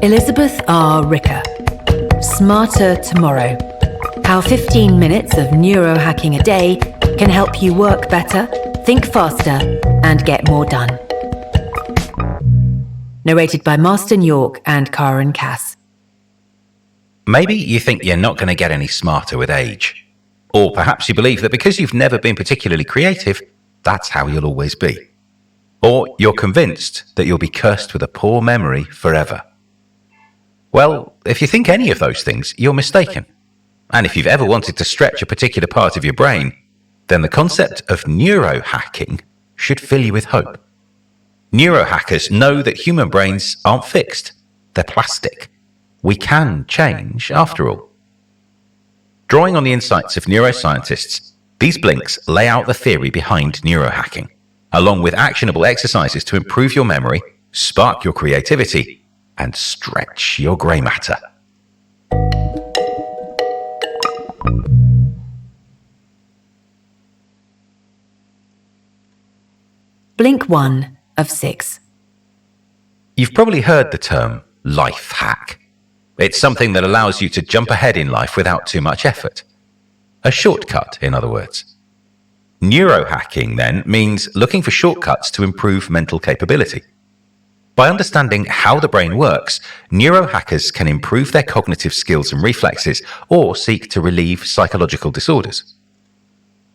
Elizabeth R. Ricker. Smarter Tomorrow. How 15 minutes of neurohacking a day can help you work better, think faster, and get more done. Narrated by Marston York and Karen Cass. Maybe you think you're not going to get any smarter with age. Or perhaps you believe that because you've never been particularly creative, that's how you'll always be. Or you're convinced that you'll be cursed with a poor memory forever. Well, if you think any of those things, you're mistaken. And if you've ever wanted to stretch a particular part of your brain, then the concept of neurohacking should fill you with hope. Neurohackers know that human brains aren't fixed. They're plastic. We can change, after all. Drawing on the insights of neuroscientists, these blinks lay out the theory behind neurohacking, along with actionable exercises to improve your memory, spark your creativity, and stretch your grey matter. Blink 1 of 6. You've probably heard the term life hack. It's something that allows you to jump ahead in life without too much effort. A shortcut, in other words. Neurohacking, then, means looking for shortcuts to improve mental capability. By understanding how the brain works, neurohackers can improve their cognitive skills and reflexes or seek to relieve psychological disorders.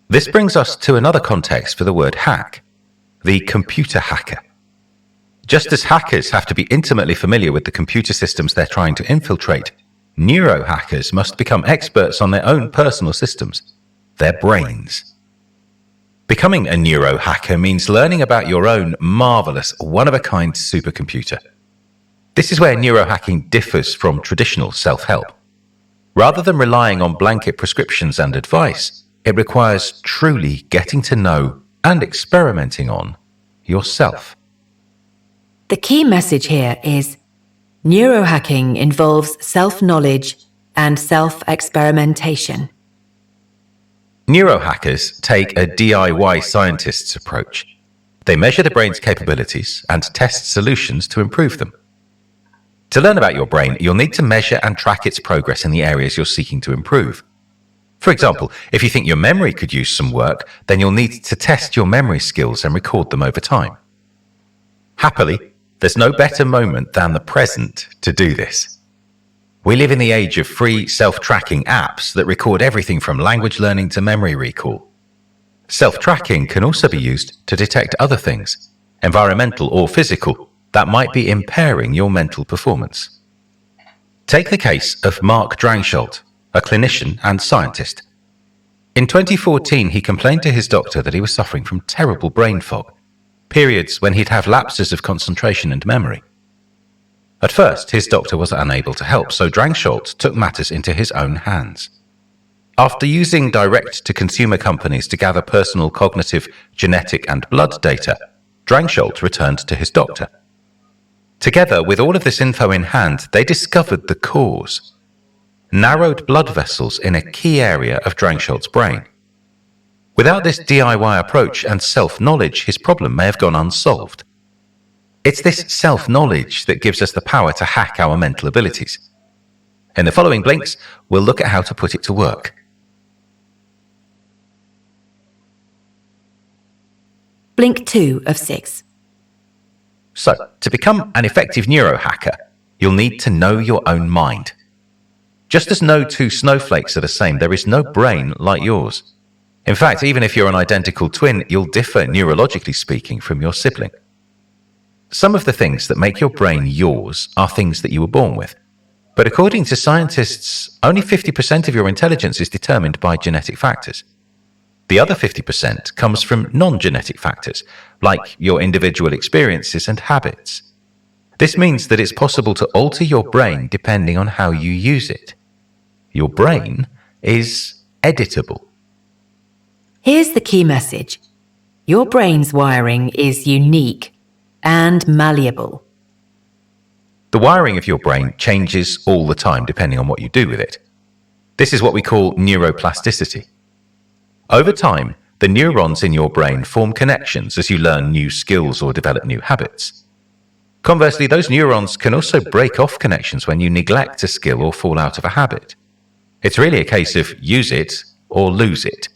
This brings us to another context for the word hack, the computer hacker. Just as hackers have to be intimately familiar with the computer systems they're trying to infiltrate, neurohackers must become experts on their own personal systems, their brains. Becoming a neurohacker means learning about your own marvelous, one-of-a-kind supercomputer. This is where neurohacking differs from traditional self-help. Rather than relying on blanket prescriptions and advice, it requires truly getting to know and experimenting on yourself. The key message here is neurohacking involves self-knowledge and self-experimentation. Neurohackers take a DIY scientist's approach. They measure the brain's capabilities and test solutions to improve them. To learn about your brain, you'll need to measure and track its progress in the areas you're seeking to improve. For example, if you think your memory could use some work, then you'll need to test your memory skills and record them over time. Happily, there's no better moment than the present to do this. We live in the age of free self-tracking apps that record everything from language learning to memory recall. Self-tracking can also be used to detect other things, environmental or physical, that might be impairing your mental performance. Take the case of Mark Drangsholt, a clinician and scientist. In 2014, he complained to his doctor that he was suffering from terrible brain fog, periods when he'd have lapses of concentration and memory. At first, his doctor was unable to help, so Drangsholt took matters into his own hands. After using direct-to-consumer companies to gather personal cognitive, genetic, and blood data, Drangsholt returned to his doctor. Together, with all of this info in hand, they discovered the cause: narrowed blood vessels in a key area of Drangsholt's brain. Without this DIY approach and self-knowledge, his problem may have gone unsolved. It's this self-knowledge that gives us the power to hack our mental abilities. In the following blinks, we'll look at how to put it to work. Blink 2 of 6. So, to become an effective neurohacker, you'll need to know your own mind. Just as no two snowflakes are the same, there is no brain like yours. In fact, even if you're an identical twin, you'll differ neurologically speaking from your sibling. Some of the things that make your brain yours are things that you were born with. But according to scientists, only 50% of your intelligence is determined by genetic factors. The other 50% comes from non-genetic factors, like your individual experiences and habits. This means that it's possible to alter your brain depending on how you use it. Your brain is editable. Here's the key message. Your brain's wiring is unique and malleable. The wiring of your brain changes all the time depending on what you do with it. This is what we call neuroplasticity. Over time, the neurons in your brain form connections as you learn new skills or develop new habits. Conversely, those neurons can also break off connections when you neglect a skill or fall out of a habit. It's really a case of use it or lose it.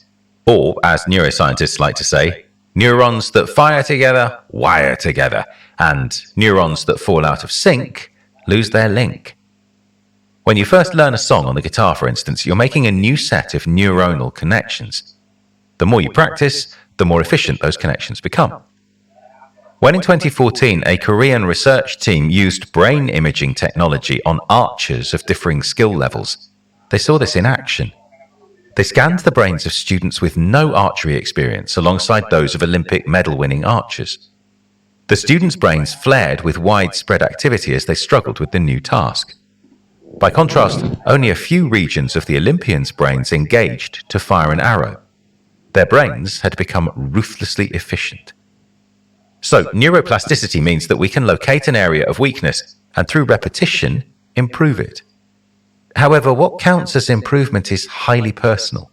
Or, as neuroscientists like to say, neurons that fire together, wire together, and neurons that fall out of sync lose their link. When you first learn a song on the guitar, for instance, you're making a new set of neuronal connections. The more you practice, the more efficient those connections become. When in 2014, a Korean research team used brain imaging technology on archers of differing skill levels, they saw this in action. They scanned the brains of students with no archery experience alongside those of Olympic medal-winning archers. The students' brains flared with widespread activity as they struggled with the new task. By contrast, only a few regions of the Olympians' brains engaged to fire an arrow. Their brains had become ruthlessly efficient. So, neuroplasticity means that we can locate an area of weakness and, through repetition, improve it. However, what counts as improvement is highly personal.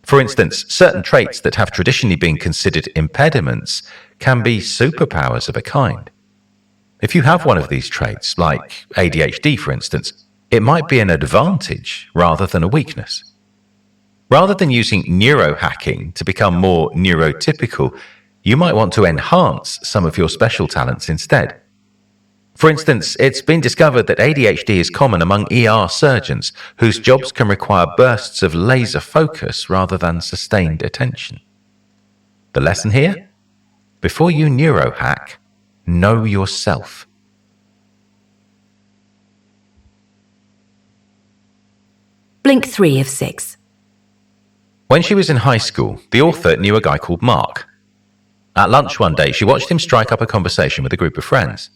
For instance, certain traits that have traditionally been considered impediments can be superpowers of a kind. If you have one of these traits, like ADHD for instance, it might be an advantage rather than a weakness. Rather than using neurohacking to become more neurotypical, you might want to enhance some of your special talents instead. For instance, it's been discovered that ADHD is common among ER surgeons whose jobs can require bursts of laser focus rather than sustained attention. The lesson here? Before you neurohack, know yourself. Blink 3 of 6. When she was in high school, the author knew a guy called Mark. At lunch one day, she watched him strike up a conversation with a group of friends.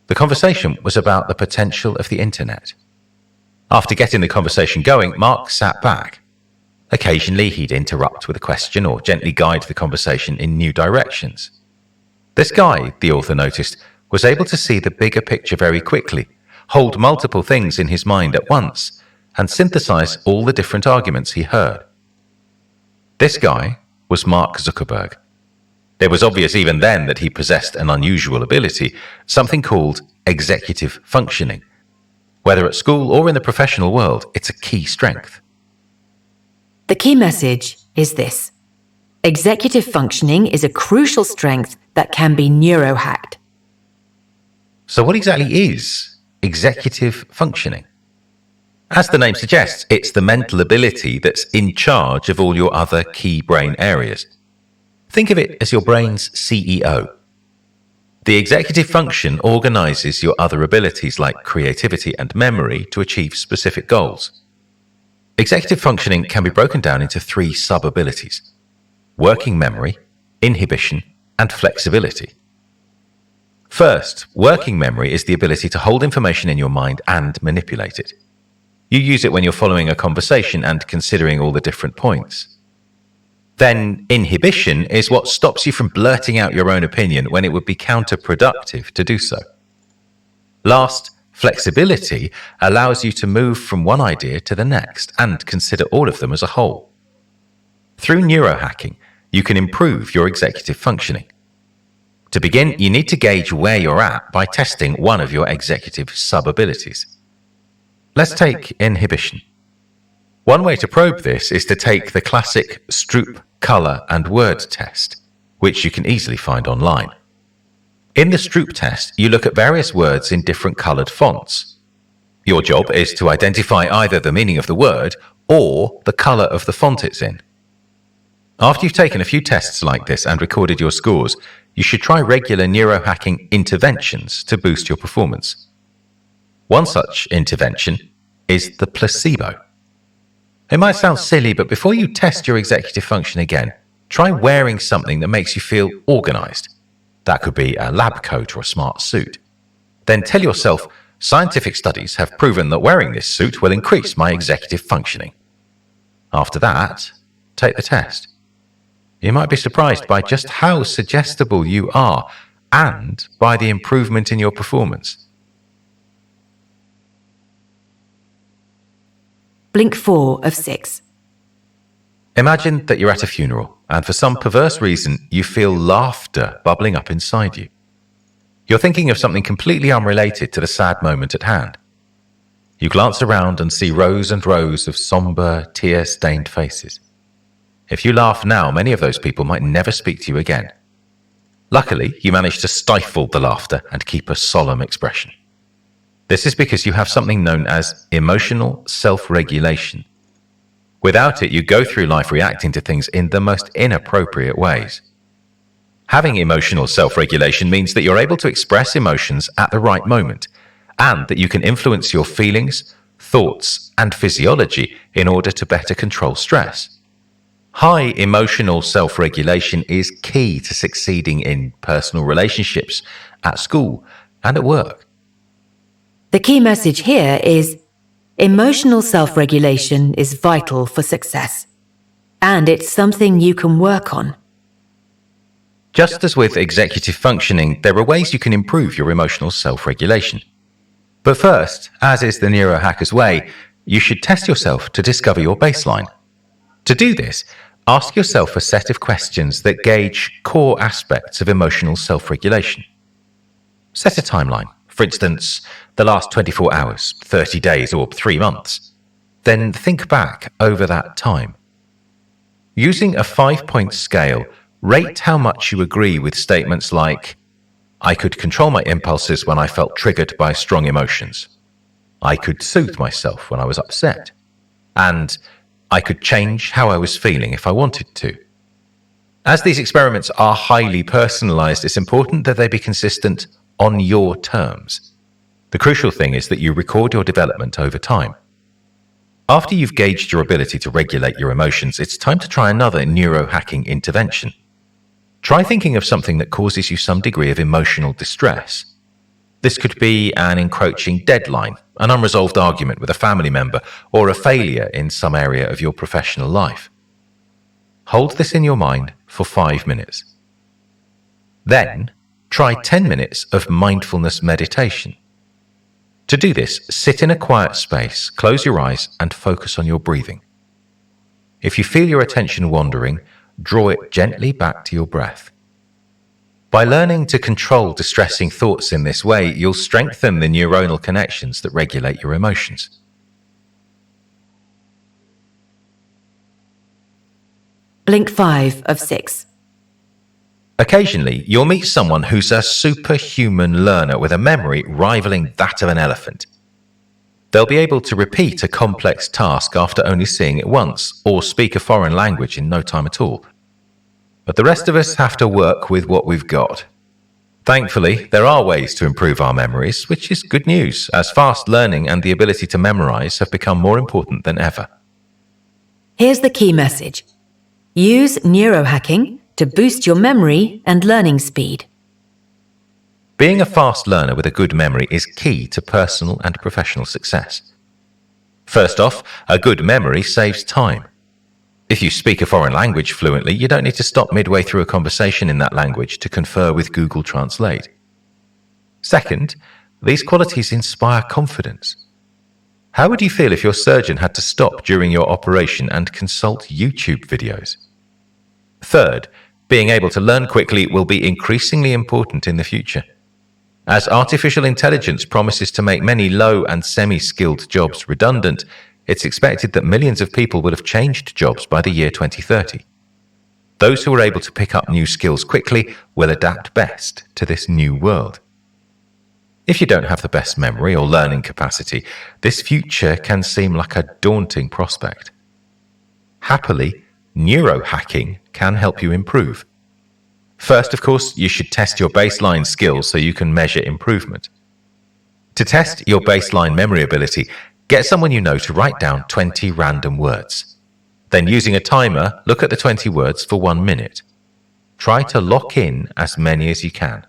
The conversation was about the potential of the internet. After getting the conversation going, Mark sat back. Occasionally, he'd interrupt with a question or gently guide the conversation in new directions. This guy, the author noticed, was able to see the bigger picture very quickly, hold multiple things in his mind at once, and synthesize all the different arguments he heard. This guy was Mark Zuckerberg. It was obvious even then that he possessed an unusual ability, something called executive functioning. Whether at school or in the professional world, it's a key strength. The key message is this: executive functioning is a crucial strength that can be neurohacked. So what exactly is executive functioning? As the name suggests, it's the mental ability that's in charge of all your other key brain areas. Think of it as your brain's CEO. The executive function organizes your other abilities like creativity and memory to achieve specific goals. Executive functioning can be broken down into 3 sub-abilities: working memory, inhibition, and flexibility. First, working memory is the ability to hold information in your mind and manipulate it. You use it when you're following a conversation and considering all the different points. Then, inhibition is what stops you from blurting out your own opinion when it would be counterproductive to do so. Last, flexibility allows you to move from one idea to the next and consider all of them as a whole. Through neurohacking, you can improve your executive functioning. To begin, you need to gauge where you're at by testing one of your executive sub-abilities. Let's take inhibition. One way to probe this is to take the classic Stroop color and word test, which you can easily find online. In the Stroop test, you look at various words in different colored fonts. Your job is to identify either the meaning of the word or the color of the font it's in. After you've taken a few tests like this and recorded your scores, you should try regular neurohacking interventions to boost your performance. One such intervention is the placebo. It might sound silly, but before you test your executive function again, try wearing something that makes you feel organized. That could be a lab coat or a smart suit. Then tell yourself, scientific studies have proven that wearing this suit will increase my executive functioning. After that, take the test. You might be surprised by just how suggestible you are and by the improvement in your performance. Blink 4 of 6. Imagine that you're at a funeral, and for some perverse reason, you feel laughter bubbling up inside you. You're thinking of something completely unrelated to the sad moment at hand. You glance around and see rows and rows of somber, tear-stained faces. If you laugh now, many of those people might never speak to you again. Luckily, you manage to stifle the laughter and keep a solemn expression. This is because you have something known as emotional self-regulation. Without it, you go through life reacting to things in the most inappropriate ways. Having emotional self-regulation means that you're able to express emotions at the right moment, and that you can influence your feelings, thoughts, and physiology in order to better control stress. High emotional self-regulation is key to succeeding in personal relationships, at school, and at work. The key message here is emotional self-regulation is vital for success, and it's something you can work on. Just as with executive functioning, there are ways you can improve your emotional self-regulation. But first, as is the Neurohackers way, you should test yourself to discover your baseline. To do this, ask yourself a set of questions that gauge core aspects of emotional self-regulation. Set a timeline, for instance, the last 24 hours, 30 days, or 3 months. Then think back over that time. Using a 5-point scale, rate how much you agree with statements like, I could control my impulses when I felt triggered by strong emotions. I could soothe myself when I was upset. And I could change how I was feeling if I wanted to. As these experiments are highly personalized, it's important that they be consistent on your terms. The crucial thing is that you record your development over time. After you've gauged your ability to regulate your emotions, it's time to try another neurohacking intervention. Try thinking of something that causes you some degree of emotional distress. This could be an encroaching deadline, an unresolved argument with a family member, or a failure in some area of your professional life. Hold this in your mind for 5 minutes. Then, try 10 minutes of mindfulness meditation. To do this, sit in a quiet space, close your eyes, and focus on your breathing. If you feel your attention wandering, draw it gently back to your breath. By learning to control distressing thoughts in this way, you'll strengthen the neuronal connections that regulate your emotions. Blink 5 of 6. Occasionally, you'll meet someone who's a superhuman learner with a memory rivaling that of an elephant. They'll be able to repeat a complex task after only seeing it once, or speak a foreign language in no time at all. But the rest of us have to work with what we've got. Thankfully, there are ways to improve our memories, which is good news, as fast learning and the ability to memorize have become more important than ever. Here's the key message. Use neurohacking to boost your memory and learning speed. Being a fast learner with a good memory is key to personal and professional success. First off, a good memory saves time. If you speak a foreign language fluently, you don't need to stop midway through a conversation in that language to confer with Google Translate. Second, these qualities inspire confidence. How would you feel if your surgeon had to stop during your operation and consult YouTube videos? Third, being able to learn quickly will be increasingly important in the future. As artificial intelligence promises to make many low and semi-skilled jobs redundant, it's expected that millions of people will have changed jobs by the year 2030. Those who are able to pick up new skills quickly will adapt best to this new world. If you don't have the best memory or learning capacity, this future can seem like a daunting prospect. Happily, neurohacking can help you improve. First, of course, you should test your baseline skills so you can measure improvement. To test your baseline memory ability, get someone you know to write down 20 random words. Then, using a timer, look at the 20 words for 1 minute. Try to lock in as many as you can.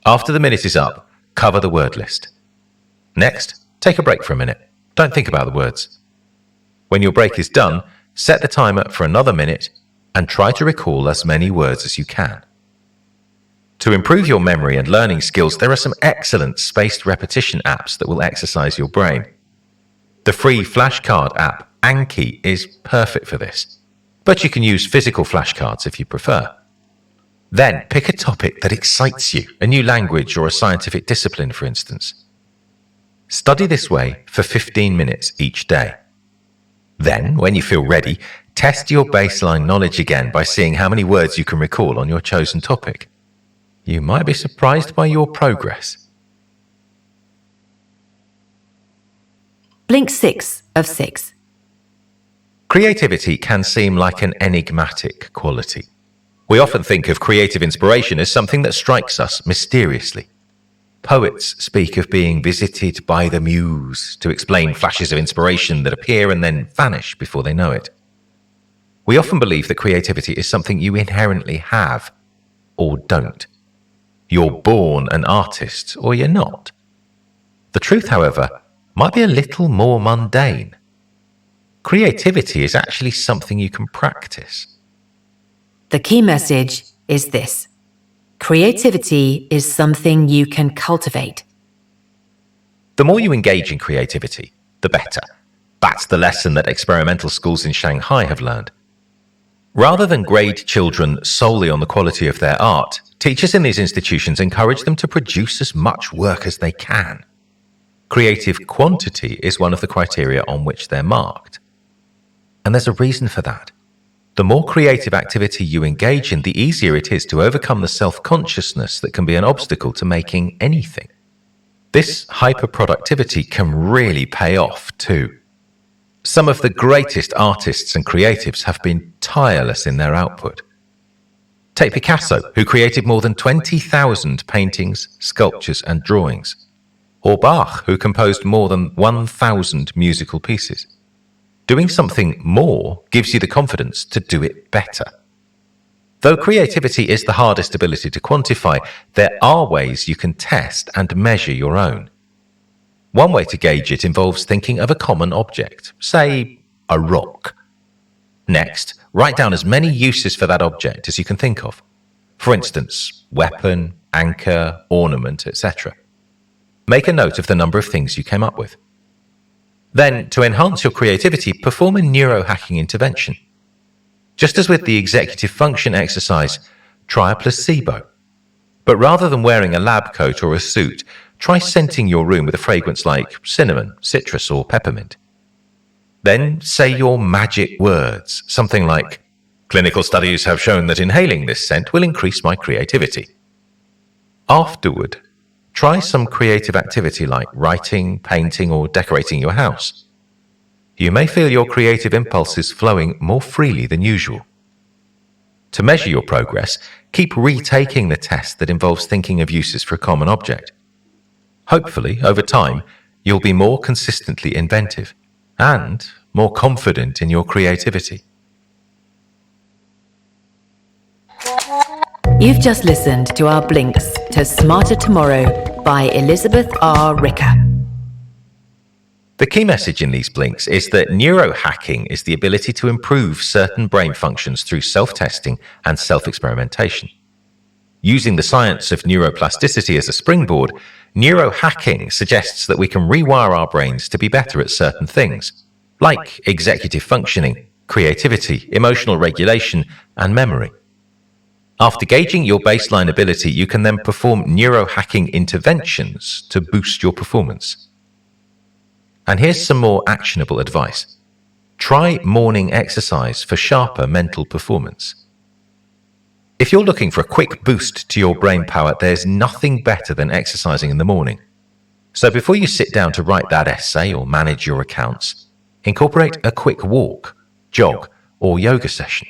After the minute is up, cover the word list. Next, take a break for a minute. Don't think about the words. When your break is done, set the timer for another minute and try to recall as many words as you can. To improve your memory and learning skills, there are some excellent spaced repetition apps that will exercise your brain. The free flashcard app, Anki, is perfect for this, but you can use physical flashcards if you prefer. Then pick a topic that excites you, a new language or a scientific discipline, for instance. Study this way for 15 minutes each day. Then, when you feel ready, test your baseline knowledge again by seeing how many words you can recall on your chosen topic. You might be surprised by your progress. Blink 6 of 6. Creativity can seem like an enigmatic quality. We often think of creative inspiration as something that strikes us mysteriously. Poets speak of being visited by the muse to explain flashes of inspiration that appear and then vanish before they know it. We often believe that creativity is something you inherently have or don't. You're born an artist or you're not. The truth, however, might be a little more mundane. Creativity is actually something you can practice. The key message is this: creativity is something you can cultivate. The more you engage in creativity, the better. That's the lesson that experimental schools in Shanghai have learned. Rather than grade children solely on the quality of their art, teachers in these institutions encourage them to produce as much work as they can. Creative quantity is one of the criteria on which they're marked. And there's a reason for that. The more creative activity you engage in, the easier it is to overcome the self-consciousness that can be an obstacle to making anything. This hyperproductivity can really pay off too. Some of the greatest artists and creatives have been tireless in their output. Take Picasso, who created more than 20,000 paintings, sculptures, and drawings. Or Bach, who composed more than 1,000 musical pieces. Doing something more gives you the confidence to do it better. Though creativity is the hardest ability to quantify, there are ways you can test and measure your own. One way to gauge it involves thinking of a common object, say a rock. Next, write down as many uses for that object as you can think of. For instance, weapon, anchor, ornament, etc. Make a note of the number of things you came up with. Then, to enhance your creativity, perform a neurohacking intervention. Just as with the executive function exercise, try a placebo. But rather than wearing a lab coat or a suit, try scenting your room with a fragrance like cinnamon, citrus, or peppermint. Then say your magic words, something like, "Clinical studies have shown that inhaling this scent will increase my creativity." Afterward, try some creative activity like writing, painting, or decorating your house. You may feel your creative impulses flowing more freely than usual. To measure your progress, keep retaking the test that involves thinking of uses for a common object. Hopefully, over time, you'll be more consistently inventive and more confident in your creativity. You've just listened to our Blinks to Smarter Tomorrow by Elizabeth R. Ricker. The key message in these blinks is that neurohacking is the ability to improve certain brain functions through self-testing and self-experimentation. Using the science of neuroplasticity as a springboard, neurohacking suggests that we can rewire our brains to be better at certain things, like executive functioning, creativity, emotional regulation, and memory. After gauging your baseline ability, you can then perform neurohacking interventions to boost your performance. And here's some more actionable advice. Try morning exercise for sharper mental performance. If you're looking for a quick boost to your brain power, there's nothing better than exercising in the morning. So before you sit down to write that essay or manage your accounts, incorporate a quick walk, jog, or yoga session.